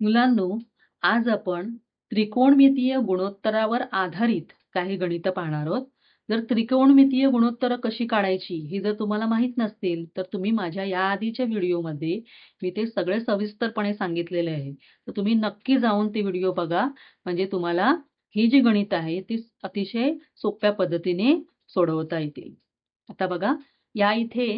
मुलांनो, आज आपण त्रिकोणमितीय गुणोत्तरावर आधारित काही गणितं पाहणार आहोत. जर त्रिकोणमितीय गुणोत्तरं कशी काढायची हे जर तुम्हाला माहीत नसतील, तर तुम्ही माझ्या या आधीच्या व्हिडिओमध्ये मी ते सगळे सविस्तरपणे सांगितलेले आहे. तर तुम्ही नक्की जाऊन ते व्हिडिओ बघा. म्हणजे तुम्हाला ही जी गणितं आहे ती अतिशय सोप्या पद्धतीने सोडवता येतील. आता बघा, या इथे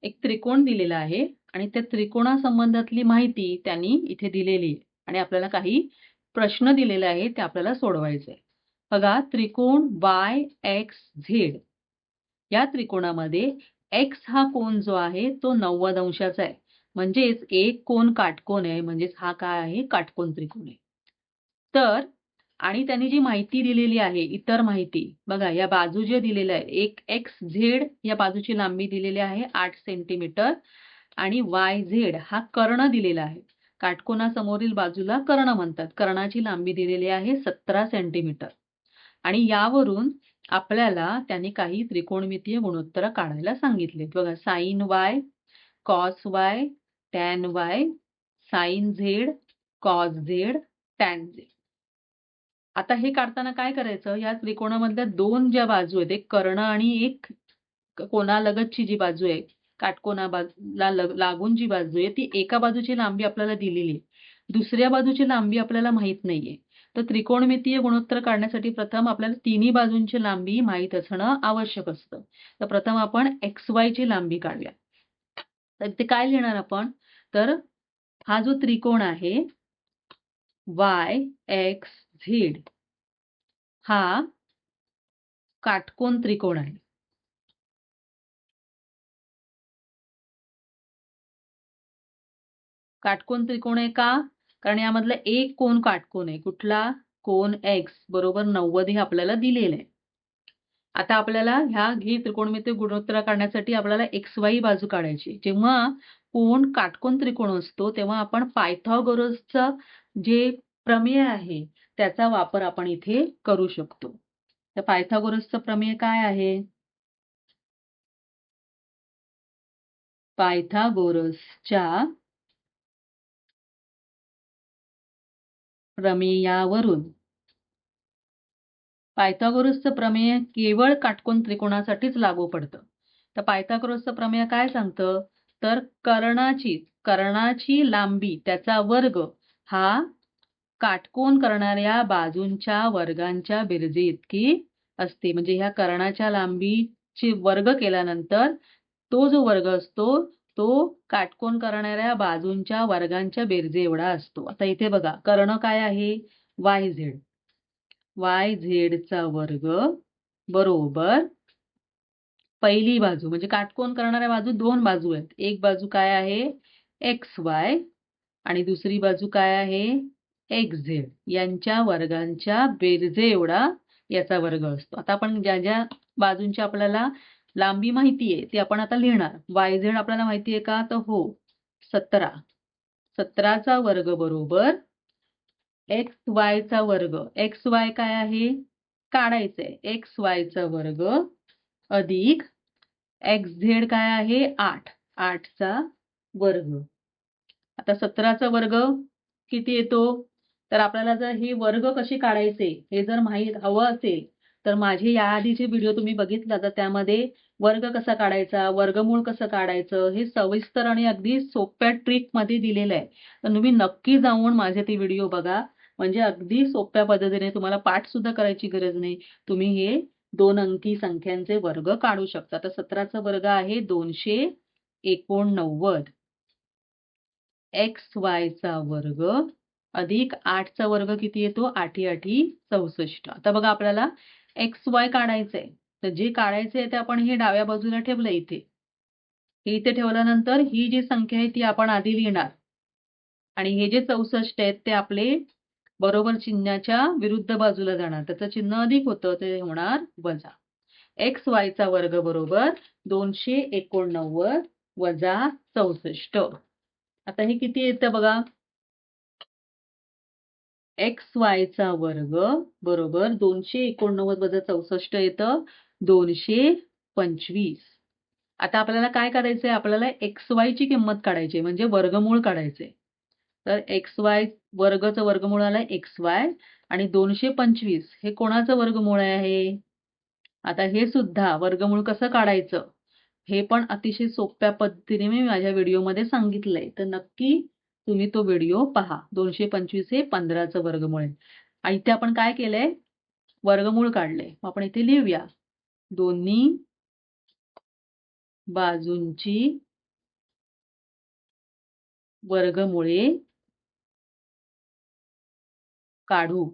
एक त्रिकोण दिलेला आहे आणि त्या त्रिकोणासंबंधातली माहिती त्यांनी इथे दिलेली आहे आणि आपल्याला काही प्रश्न दिलेले आहेत ते आपल्याला सोडवायचे आहे. बघा, त्रिकोण YXZ या त्रिकोणामध्ये X हा कोन जो आहे तो 90 अंशाचा आहे. म्हणजेच एक कोन काटकोन आहे, म्हणजेच हा काय आहे, काटकोन त्रिकोण आहे. तर आणि त्यांनी जी माहिती दिलेली आहे, इतर माहिती बघा, या बाजू ज्या दिलेल्या आहेत, एक XZ या बाजूची लांबी दिलेली आहे 8 सेंटीमीटर आणि YZ हा कर्ण दिलेला आहे. काटकोनासमोरील बाजूला कर्ण म्हणतात. कर्णाची लांबी दिलेली आहे 17 सेंटीमीटर आणि यावरून आपल्याला त्यांनी काही त्रिकोणमितीय गुणोत्तरं काढायला सांगितलेत. बघा, sin Y, cos Y, tan Y, sin Z, cos Z, tan Z. आता हे काढताना काय करायचं, या त्रिकोणामधल्या दोन ज्या बाजू आहेत, एक कर्ण आणि एक कोनालगतची जी बाजू आहे, काटकोनाला लागून जी बाजू आहे, ती एका बाजूची लांबी आपल्याला दिलेली आहे. दुसऱ्या बाजूची लांबी आपल्याला माहित नाहीये. तर त्रिकोणमितीय गुणोत्तर काढण्यासाठी प्रथम आपल्याला तिन्ही बाजूंची लांबी माहित असणं आवश्यक असतं. तर प्रथम आपण XY ची लांबी काढूया. तर ते काय लिहिणार आपण? तर हा जो त्रिकोण आहे YXZ हा काटकोन त्रिकोण आहे. काटकोन त्रिकोण आहे का? कारण यामधला एक कोन काटकोन आहे. कुठला? कोन X बरोबर 90 हे आपल्याला दिलेलं आहे. आता आपल्याला ही त्रिकोणमितीय गुणोत्तर काढण्यासाठी आपल्याला XY बाजू काढायची. जेव्हा कोन काटकोन त्रिकोण असतो, तेव्हा आपण पायथागोरसचं जे प्रमेय आहे, त्याचा वापर आपण इथे करू शकतो. तर पायथागोरसचं प्रमेय काय आहे? पायथागोरसच्या प्रमेयावरून पायथागोरसचं प्रमेय केवळ काटकोन त्रिकोणासाठीच लागू पडतं. तर पायथागोरसचं प्रमेय काय सांगतं? तर कर्णाची लांबी त्याचा वर्ग हा काटकोन करणाऱ्या बाजूंच्या वर्गांच्या बेरजेइतकी असते. म्हणजे ह्या कर्णाच्या लांबीची वर्ग केल्यानंतर तो जो वर्ग असतो तो काटकोन करणाऱ्या बाजूंच्या वर्गांच्या बेरजे एवढा असतो. आता इथे बघा, कर्ण काय आहे? YZ. YZ वर्ग बरोबर पहिली बाजू, म्हणजे काटकोन करणाऱ्या बाजू दोन बाजू आहेत. एक बाजू काय आहे? XY आणि दुसरी बाजू काय आहे? XZ. यांच्या वर्गांच्या बेरजे एवढा याचा वर्ग असतो. आता आपण ज्या ज्या बाजूंची आपल्याला लांबी माहिती आहे, ती आपण आता लिहिणार. YZ आपल्याला माहिती आहे का? तर हो, 17. 17चा वर्ग बरोबर XY चा वर्ग. XY काय आहे? काढायचंय. XY चा वर्ग अधिक XZ काय आहे? 8. 8चा वर्ग. आता 17चा वर्ग किती येतो? तर आपल्याला जर हे वर्ग कसे काढायचे हे जर माहीत हवं असेल, तर माझे याआधीचे व्हिडिओ तुम्ही बघितला तर त्यामध्ये वर्ग कसा काढायचा, वर्गमूळ कसं काढायचं हे सविस्तर आणि अगदी सोप्या ट्रिकमध्ये दिलेलं आहे. तर तुम्ही नक्की जाऊन माझे ते व्हिडिओ बघा. म्हणजे अगदी सोप्या पद्धतीने तुम्हाला पाठ सुद्धा करायची गरज नाही. तुम्ही हे 2 अंकी संख्यांचे वर्ग काढू शकता. तर 17चा वर्ग आहे 289. XY चा वर्ग अधिक 8चा वर्ग किती येतो? 8 8 64. आता बघा, आपल्याला XY काढायचंय. तर जे काढायचंय ते आपण हे डाव्या बाजूला ठेवलं इथे. हे इथे ठेवल्यानंतर ही जी संख्या आहे ती आपण आधी लिहिणार आणि हे जे 64 आहेत ते आपले बरोबर चिन्हाच्या विरुद्ध बाजूला जाणार. त्याचं चिन्ह अधिक होतं, ते होणार वजा. XY चा वर्ग बरोबर 289 वजा 64. आता हे किती येतं बघा? XY चा वर्ग बरोबर 289 वजा 64 येतं 225. आता आपल्याला काय करायचंय? आपल्याला XY ची किंमत काढायची म्हणजे वर्गमूळ काढायचंय. तर XY वर्गचं वर्गमूळ आलं XY आणि 225 हे कोणाचं वर्गमूळ आहे? आता हे सुद्धा वर्गमूळ कसं काढायचं हे पण अतिशय सोप्या पद्धतीने मी माझ्या व्हिडिओमध्ये सांगितलंय. तर नक्की तुम्ही तो व्हिडिओ पहा. 225 हे 15चं वर्गमूळ आहे. आणि इथे आपण काय केलंय? वर्गमूळ काढलंय. मग आपण इथे लिहूया. दोन्ही बाजूंची वर्गमुळे काढू.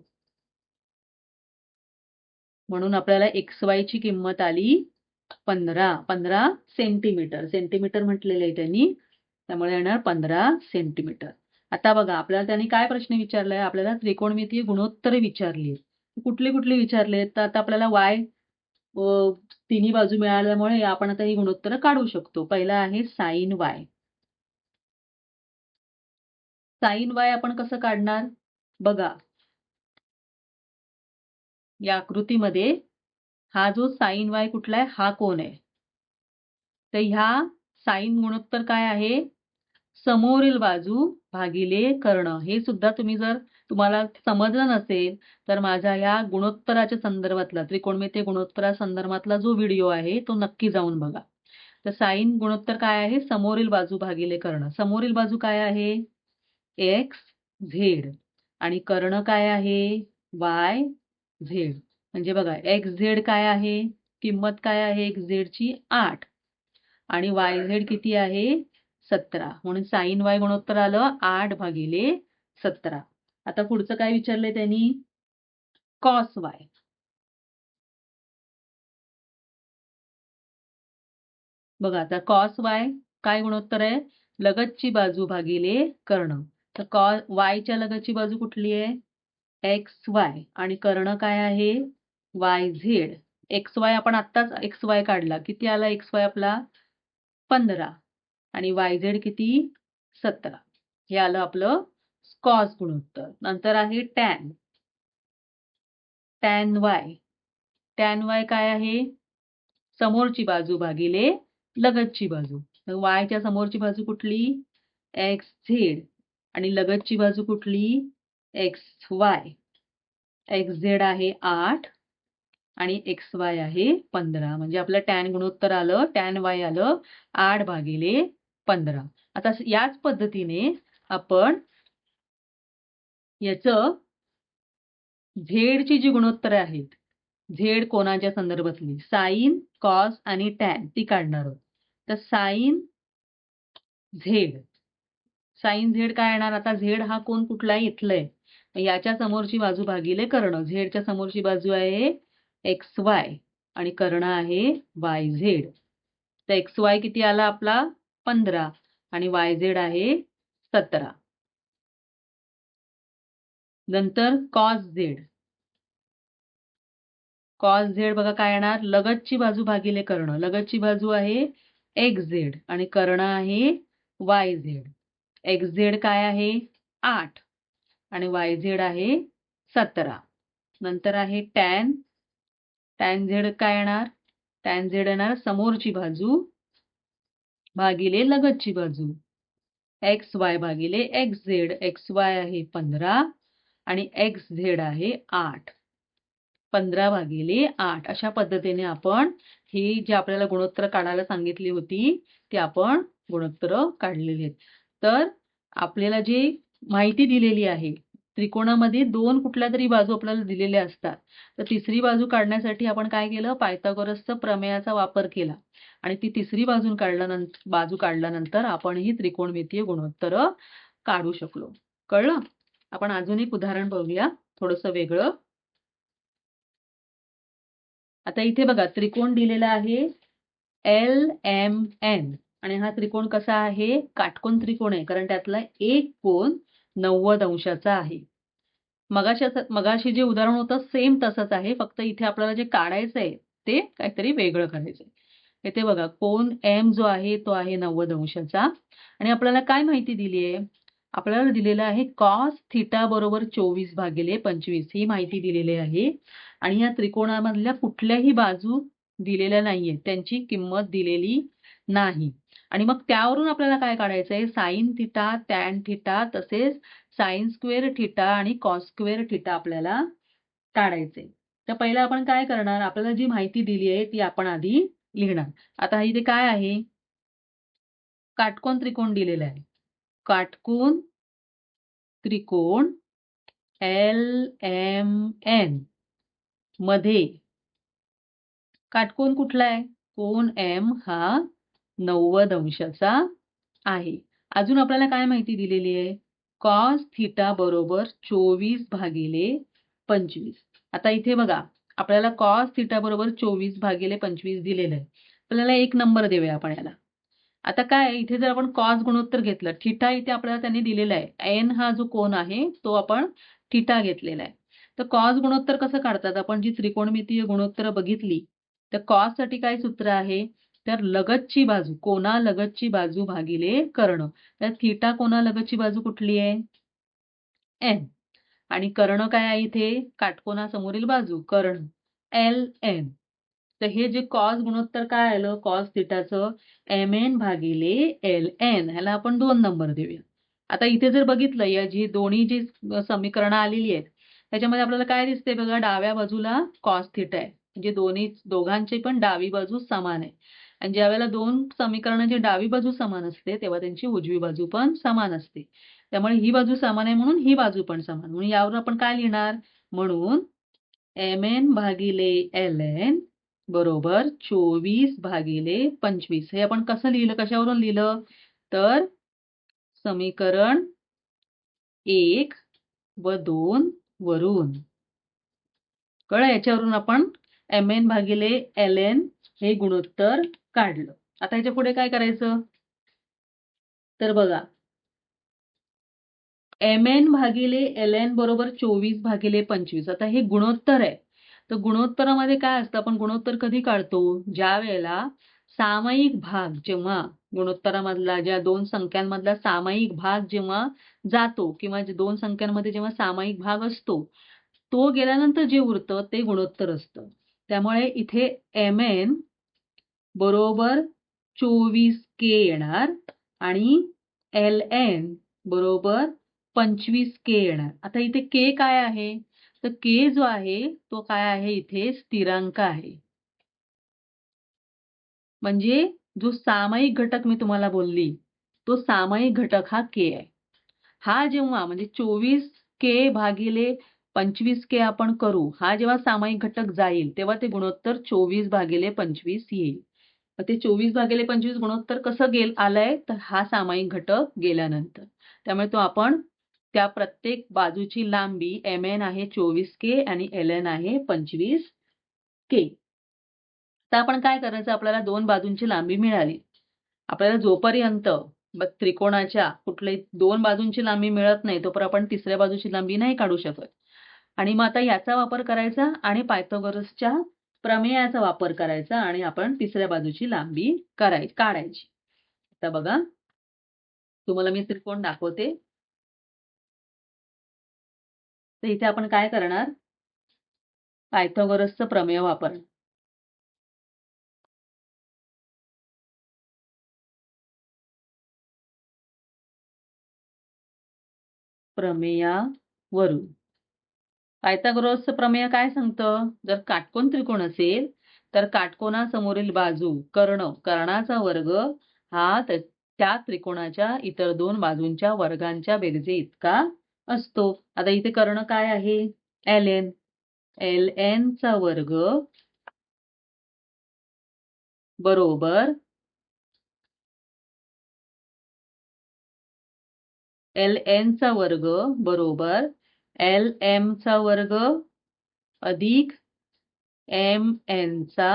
म्हणून आपल्याला XY ची किंमत आली 15 सेंटीमीटर. सेंटीमीटर म्हटलेलं आहे त्यांनी. त्यामुळे येणार 15 सेंटीमीटर. आता बघा आपल्याला त्यांनी काय प्रश्न विचारलाय? आपल्याला त्रिकोणमितीय गुणोत्तरे विचारली आहेत. कुठली कुठली विचारले? तर आता आपल्याला तिन्ही बाजू मिळाल्यामुळे आपण आता ही गुणोत्तरं काढू शकतो. पहिला आहे साइन Y. साइन Y आपण कसं काढणार? बघा या आकृतीमध्ये हा जो साइन Y कुठला आहे? हा कोन आहे. तर ह्या साइन गुणोत्तर काय आहे? समोरील बाजू भागिले कर्ण. हे सुद्धा तुम्हाला समजलं नसेल तर माझ्या ह्या गुणोत्तराच्या संदर्भातला त्रिकोणमितीय गुणोत्तरासंदर्भातला जो व्हिडिओ आहे तो नक्की जाऊन बघा. तर साइन गुणोत्तर काय आहे? समोरील बाजू भागिले कर्ण. समोरील बाजू काय आहे? X Z आणि कर्ण काय आहे? Y Z. म्हणजे बघा XZ काय आहे? किंमत काय आहे XZ ची? 8 आणि YZ किती आहे? 17. म्हणून साइन Y गुणोत्तर आलं 8 भागिले 17. आता पुढचं काय विचारलंय त्यांनी? Cos Y. बघा आता कॉस Y काय गुणोत्तर आहे? लगतची बाजू भागिले कर्ण. तर Y च्या लगतची बाजू कुठली आहे? XY आणि कर्ण काय आहे? YZ. XY आपण आत्ताच XY काढला. किती आला XY आपला? 15 आणि YZ किती? 17. हे आलं आपलं कॉस गुणोत्तर. नंतर आहे tan. Tan Y. Tan Y काय आहे? समोरची बाजू भागिले लगतची बाजू. तर Y च्या समोरची बाजू कुठली? XZ आणि लगतची बाजू कुठली? XY. XZ आहे 8 आणि XY आहे 15. म्हणजे आपलं टॅन गुणोत्तर आलं, टॅन Y आलं 8 भागिले 15. आता याच पद्धतीने आपण याचं झेडची जी गुणोत्तरे आहेत, झेड कोनाच्या संदर्भातली साइन, कॉस आणि टॅन ती काढणार आहोत. तर साइन झेड काय येणार? आता झेड हा कोन कुठला आहे? इथला आहे. याच्या समोरची बाजू भागिले कर्ण. झेडच्या समोरची बाजू आहे XY आणि कर्ण आहे YZ. तर XY किती आला आपला? 15 आणि YZ आहे 17. नंतर कॉस झेड. कॉस झेड बघा काय येणार? लगतची बाजू भागिले कर्ण. लगतची बाजू आहे XZ आणि कर्ण आहे YZ. XZ काय आहे? 8 आणि YZ आहे 17. नंतर आहे टॅन. टॅन झेड काय येणार? टॅन झेड येणार समोरची बाजू भागिले लगतची बाजू. XY भागिले XZ. XY आहे 15 आणि XZ आहे 8. 15 भागिले 8 अशा पद्धतीने आपण ही जी आपल्याला गुणोत्तर काढायला सांगितली होती ती आपण गुणोत्तर काढलेली आहेत. तर आपल्याला जी माहिती दिलेली आहे त्रिकोणामध्ये 2 कुठल्यातरी बाजू आपल्याला दिलेल्या असतात. तर तिसरी बाजू काढण्यासाठी आपण काय केलं? पायथागोरसचा प्रमेयाचा वापर केला आणि ती तिसरी बाजू काढल्यानंतर आपण ही त्रिकोणमितीय गुणोत्तर काढू शकलो. कळलं? आपण अजून एक उदाहरण बघूया थोडंसं वेगळं. आता इथे बघा त्रिकोण दिलेला आहे LMN आणि हा त्रिकोण कसा आहे? काटकोन त्रिकोण आहे कारण त्यातला एक कोन 90 अंशाचा आहे. मगाशी जे उदाहरण होतं सेम तसंच आहे, फक्त इथे आपल्याला जे काढायचं आहे ते काहीतरी वेगळं करायचंय. इथे बघा कोन M जो आहे तो आहे 90 अंशाचा आणि आपल्याला काय माहिती दिली आहे? आपल्याला दिलेलं आहे कॉस थिटा बरोबर 24 भागिले 25 ही माहिती दिलेली आहे आणि या त्रिकोणामधल्या कुठल्याही बाजू दिलेल्या नाहीये. त्यांची किंमत दिलेली नाही. आणि मग त्यावरून आपल्याला काय काढायचंय? साइन थिटा, टॅन थिटा तसेच साइन स्क्वेअर थिटा आणि कॉस स्क्वेअर थिटा आपल्याला काढायचंय. तर पहिलं आपण काय करणार? आपल्याला जी माहिती दिली आहे ती आपण आधी लिहिणार. आता इथे काय आहे? काटकोन त्रिकोण दिलेला आहे. काटकोन त्रिकोण LMN मध्ये काटकोन कुठला आहे? कोन M हा 90 अंशाचा आहे. अजून आपल्याला काय माहिती दिलेली आहे? कॉस थिटा बरोबर 24/25. आता इथे बघा, आपल्याला कॉस थिटा बरोबर 24/25 दिलेलं आहे. आपल्याला एक नंबर देऊया आपण याला. आता काय आहे, इथे जर आपण कॉस गुणोत्तर घेतलं, थिटा इथे आपल्याला त्यांनी दिलेला आहे. एन हा जो कोन आहे तो आपण थिटा घेतलेला आहे. तर कॉस गुणोत्तर कसं काढतात? आपण जी त्रिकोणमितीय गुणोत्तर बघितली, तर कॉससाठी काय सूत्र आहे? तर लगतची बाजू, कोनालगतची बाजू भागिले कर्ण. तर थिटा कोनालगतची बाजू कुठली आहे? एन. आणि कर्ण काय आहे इथे? काटकोनासमोरील बाजू, कर्ण LN. तर हे जे कॉस गुणोत्तर काय आलं? कॉस थिटाचं MN भागिले LN. ह्याला आपण 2 नंबर देऊया. आता इथे जर बघितलं, या जी दोन्ही जी समीकरणं आलेली आहेत, त्याच्यामध्ये आपल्याला काय दिसतंय बघा, डाव्या बाजूला कॉस थिटा आहे. म्हणजे दोघांची पण डावी बाजू समान आहे. आणि ज्यावेळेला 2 समीकरणांची डावी बाजू समान असते, तेव्हा त्यांची उजवी बाजू पण समान असते. त्यामुळे ही बाजू समान आहे म्हणून ही बाजू पण समान. म्हणून यावर आपण काय लिहिणार? म्हणून MN भागिले LN बरोबर 24/25. हे आपण कसं लिहिलं? कशावरून लिहिलं? तर समीकरण 1 व 2 वरून. कळलं? याच्यावरून आपण MN भागिले LN हे गुणोत्तर काढलं. आता याच्या पुढे काय करायचं? तर बघा, MN भागिले LN बरोबर 24/25. आता हे गुणोत्तर आहे. तर गुणोत्तरामध्ये काय असतं? आपण गुणोत्तर कधी काढतो? ज्या वेळेला सामायिक भाग जेव्हा गुणोत्तरामधला, ज्या 2 संख्यांमधला सामायिक भाग जेव्हा जातो किंवा 2 संख्यांमध्ये जेव्हा सामायिक भाग असतो, तो गेल्यानंतर जे उरतं ते गुणोत्तर असतं. त्यामुळे इथे MN बरोबर 24K येणार आणि LN बरोबर 25K येणार. आता इथे K काय आहे? तर K जो आहे तो काय आहे? इथे स्थिरांक आहे. म्हणजे जो सामायिक घटक मी तुम्हाला बोलली, तो सामायिक घटक हा K आहे. हा जेव्हा म्हणजे 24K भागिले 25K आपण करू, हा जेव्हा सामायिक घटक जाईल, तेव्हा ते गुणोत्तर 24/25 येईल. मग ते 24/25 गुणोत्तर कसं आलंय? तर हा सामायिक घटक गेल्यानंतर. त्यामुळे तो आपण त्या प्रत्येक बाजूची लांबी MN आहे 24K आणि LN आहे 25K. तर आपण काय करायचं? आपल्याला 2 बाजूंची लांबी मिळाली. आपल्याला जोपर्यंत त्रिकोणाच्या कुठल्याही 2 बाजूंची लांबी मिळत नाही, तोपर्यंत आपण तिसऱ्या बाजूची लांबी नाही काढू शकत. आणि मग आता याचा वापर करायचा आणि पायथागोरसच्या प्रमेयाचा वापर करायचा आणि आपण तिसऱ्या बाजूची लांबी काढायची. आता बघा, तुम्हाला मी त्रिकोण दाखवते. तर इथे आपण काय करणार? पायथागोरसचं प्रमेय वापरणार. प्रमेयावरून. पायथागोरसचं प्रमेय काय सांगतं? जर काटकोन त्रिकोण असेल, तर काटकोनासमोरील बाजू कर्णाचा वर्ग हा त्या त्रिकोणाच्या इतर 2 बाजूंच्या वर्गांच्या बेरजे इतका असतो. आता इथे कर्ण काय आहे? LN. LN चा वर्ग बरोबर LN चा वर्ग बरोबर LM चा वर्ग अधिक MN चा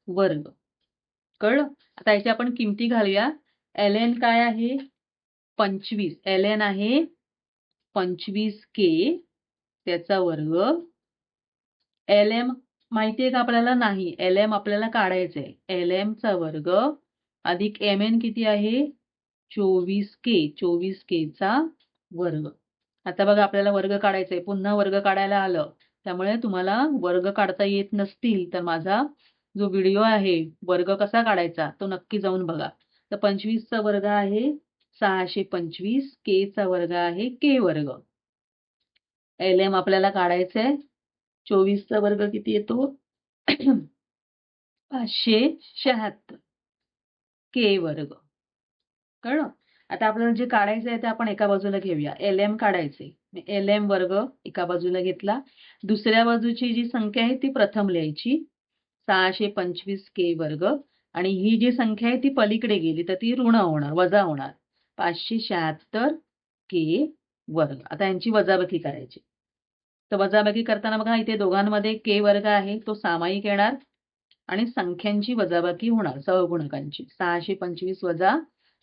वर्ग. कळलं? आता याच्या आपण किमती घालूया. LN काय आहे? 25. LN आहे 25K त्याचा वर्ग. LM माहिती आहे का आपल्याला? नाही. LM आपल्याला काढायचंय. LM चा वर्ग अधिक MN किती आहे? 24K. 24K चा वर्ग. आता बघा, आपल्याला वर्ग काढायचंय. पुन्हा वर्ग काढायला आलं. त्यामुळे तुम्हाला वर्ग काढता येत नसतील तर माझा जो व्हिडिओ आहे वर्ग कसा काढायचा तो नक्की जाऊन बघा. तर 25चा वर्ग आहे 625, के चा वर्ग आहे के वर्ग. LM आपल्याला काढायचंय. 24चा वर्ग किती येतो? 576 के वर्ग. कळलं? आता आपल्याला जे काढायचं आहे ते आपण एका बाजूला घेऊया. LM काढायचे. LM वर्ग एका बाजूला घेतला. दुसऱ्या बाजूची जी संख्या आहे ती प्रथम लिहायची. 625 के वर्ग आणि ही जी संख्या आहे ती पलीकडे गेली तर ती ऋण होणार, वजा होणार. 576 के वर्ग. आता यांची वजाबाकी करायची. तर वजाबाकी करताना बघा इथे दोघांमध्ये के वर्ग आहे तो सामायिक येणार आणि संख्यांची वजाबाकी होणार सहगुणकांची. 625 वजा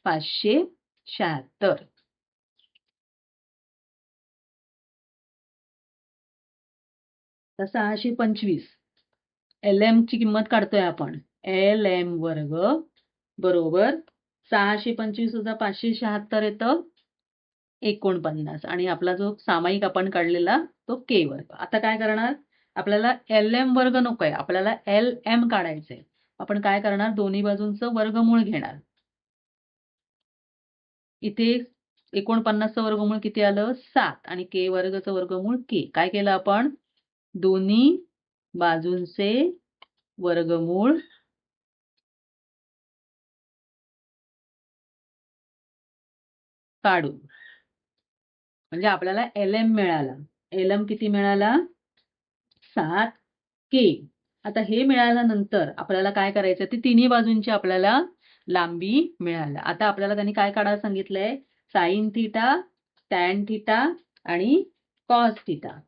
576. तर 625 LM ची किंमत काढतोय आपण. LM वर्ग बरोबर 625 वजा 576 येतं 49 आणि आपला जो सामायिक आपण काढलेला तो के वर्ग. आता काय करणार? आपल्याला LM वर्ग नकोय, आपल्याला LM काढायचंय. आपण काय करणार? दोन्ही बाजूंचं वर्गमूळ घेणार. इथे 49चं वर्गमूळ किती आलं? 7 आणि के वर्गचं वर्गमूळ के. काय केलं आपण? दोन्ही बाजूंचे वर्गमूळ काढू. म्हणजे आपल्याला LM मिळाला. LM किती मिळाला? 7 के. आता हे मिळाल्यानंतर आपल्याला काय करायचं? ते तिन्ही बाजूंची आपल्याला लांबी मिळाल्या. आता आपल्याला त्यांनी काय काढायला सांगितलंय? साइन थिटा, टॅन थिटा आणि cos theta.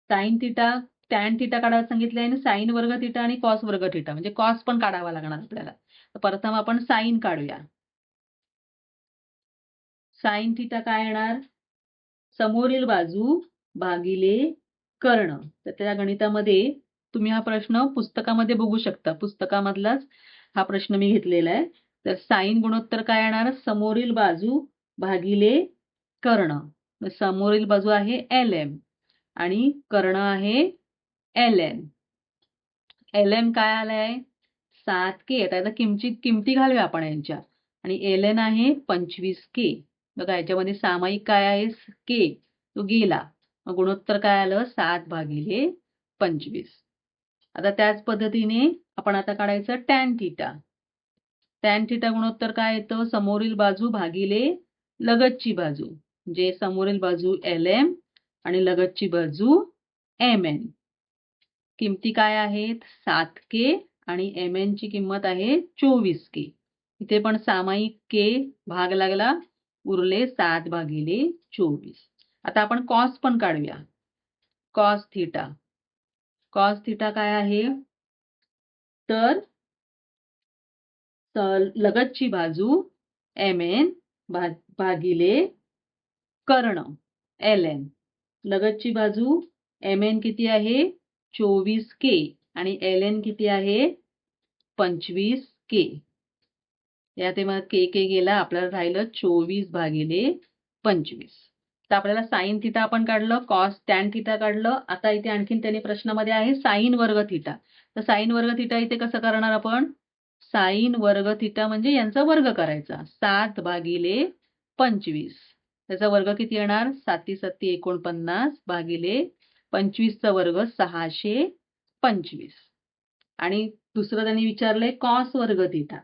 Sine theta, tan theta काढायला सांगितलंय आणि साइन वर्ग थिटा आणि कॉस वर्ग थिटा म्हणजे कॉस पण काढावा लागणार आपल्याला. तर प्रथम आपण साइन काढूया. साइन थिटा काय येणार? समोरील बाजू भागिले कर्ण. तर त्या गणितामध्ये तुम्ही हा प्रश्न पुस्तकामध्ये बघू शकता. पुस्तकामधलाच हा प्रश्न मी घेतलेला आहे. तर साइन गुणोत्तर काय येणार? समोरील बाजू भागिले कर्ण. समोरील बाजू आहे LM आणि कर्ण आहे LN. LM काय आलाय? 7 के. आता याचा किमती घालूया आपण यांच्या. आणि LN आहे 25 के. बघा याच्यामध्ये सामायिक काय आहे? के. तो गेला. मग गुणोत्तर काय आलं? 7 भागिले 25. आता त्याच पद्धतीने आपण आता काढायचं टॅन थिटा. टॅन थिटा गुणोत्तर काय येतं? समोरील बाजू भागिले लगतची बाजू. म्हणजे समोरील बाजू LM आणि लगतची बाजू MN. किमती काय आहेत? 7 के आणि MN ची किंमत आहे 24 के. इथे पण सामायिक के भाग लागला, उरले 7 भागिले 24. आता आपण कॉस पण काढूया. Cos theta. कॉस थिटा काय आहे? तर लगतची बाजू MN भागिले कर्ण LN. लगतची बाजू MN किती आहे? 24 के आणि LN किती आहे? 25 के. यात मग के गेला. आपल्याला राहिलं 24 भागिले 25. तर आपल्याला साइन थिटा आपण काढलं, कॉस टॅन थिटा काढलं. आता इथे आणखीन त्याने प्रश्नामध्ये आहे साइन वर्ग थिटा. तर साइन वर्ग थिटा इथे कसं करणार आपण? साइन वर्ग थिटा म्हणजे यांचा वर्ग करायचा. 7 भागिले 25. त्याचा वर्ग किती येणार? 7 7 49 भागिले 25चा वर्ग 625. आणि दुसरं त्यांनी विचारलंय कॉस वर्ग थिटा.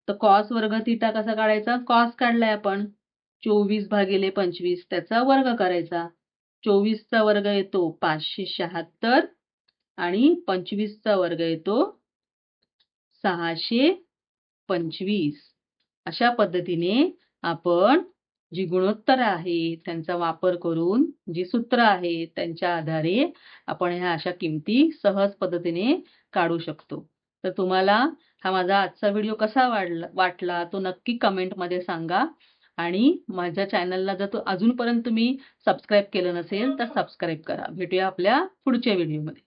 तर कॉस वर्ग थिटा कसा काढायचा? कॉस काढलाय आपण. 24 भागिले 25 त्याचा वर्ग करायचा. 24चा वर्ग येतो 576 आणि 25चा वर्ग येतो 625. अशा पद्धतीने आपण जी गुणोत्तर आहे त्यांचा वापर करून जी सूत्र आहे त्यांच्या आधारे आपण ह्या अशा किमती सहज पद्धतीने काढू शकतो. तर तुम्हाला हा माझा आजचा व्हिडिओ कसा वाटला तो नक्की कमेंटमध्ये सांगा आणि माझ्या चॅनलला जर अजूनपर्यंत तुम्ही सबस्क्राईब केलं नसेल तर सबस्क्राईब करा. भेटूया आपल्या पुढच्या व्हिडिओमध्ये.